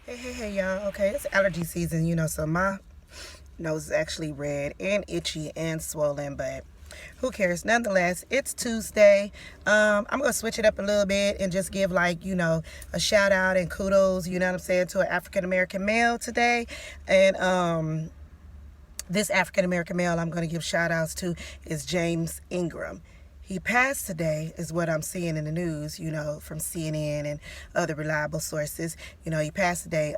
Hey, y'all. Okay, it's allergy season, so my nose is actually red and itchy and swollen, but who cares? Nonetheless, it's Tuesday. I'm going to switch it up a little bit and just give, a shout out and kudos, what I'm saying, to an African American male today. And, this African American male I'm going to give shout outs to is James Ingram. He passed today, is what I'm seeing in the news, from CNN and other reliable sources. He passed today.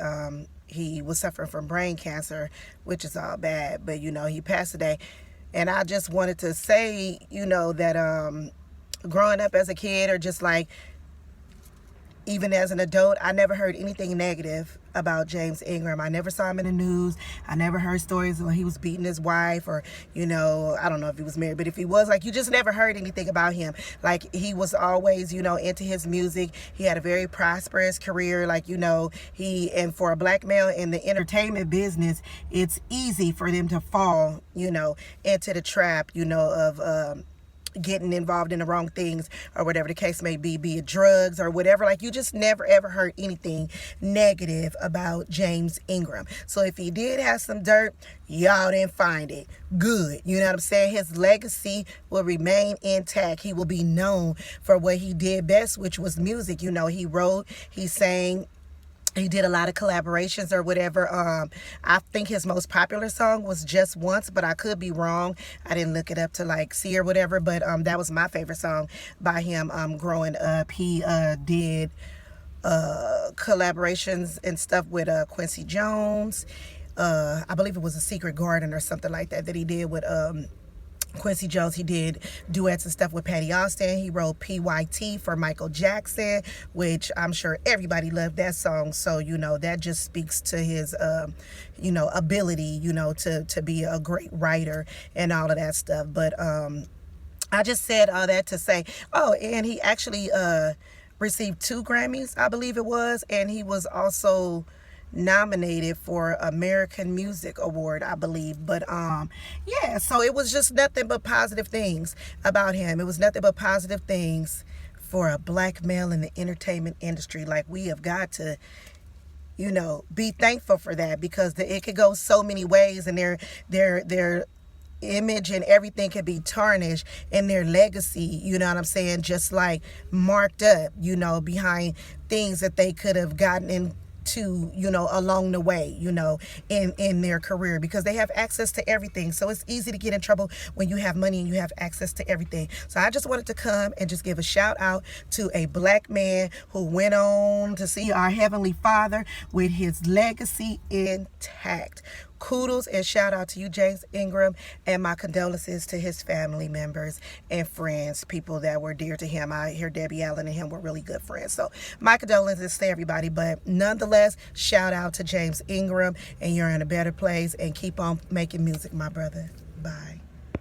He was suffering from brain cancer, which is all bad, but, he passed today. And I just wanted to say, that growing up as a kid or just like even as an adult, I never heard anything negative about James Ingram. I never saw him in the news. I never heard stories when he was beating his wife or, I don't know if he was married, but if he was, like, you just never heard anything about him. Like, he was always, into his music. He had a very prosperous career. Like, and for a black male in the entertainment business, it's easy for them to fall, into the trap, of, getting involved in the wrong things or whatever the case may be it drugs or whatever. Like, you just never ever heard anything negative about James Ingram. So if he did have some dirt, y'all didn't find it. Good. You know what I'm saying? His legacy will remain intact. He will be known for what he did best, which was music. He wrote, he sang, he did a lot of collaborations or whatever. I think his most popular song was Just Once, but I could be wrong. I didn't look it up to like see or whatever, but that was my favorite song by him growing up. He did collaborations and stuff with Quincy Jones. I believe it was A Secret Garden or something like that he did with Quincy Jones. He did duets and stuff with Patty Austin. He wrote PYT for Michael Jackson, which I'm sure everybody loved that song. So, that just speaks to his, ability, to be a great writer and all of that stuff. But I just said all that to say, oh, and he actually received 2 Grammys, I believe it was. And he was also nominated for American Music Award, I believe. But yeah, so it was just nothing but positive things about him. It was nothing but positive things for a black male in the entertainment industry. Like, we have got to be thankful for that, because it could go so many ways, and their image and everything could be tarnished, and their legacy, you know what I'm saying, just like marked up, behind things that they could have gotten in to along the way, in their career, because they have access to everything. So it's easy to get in trouble when you have money and you have access to everything. So I just wanted to come and just give a shout out to a black man who went on to see our Heavenly Father with his legacy intact. Kudos and shout out to you, James Ingram, and my condolences to his family members and friends, people that were dear to him. I hear Debbie Allen and him were really good friends. So my condolences to everybody. But nonetheless, shout out to James Ingram, and you're in a better place, and keep on making music, my brother. Bye.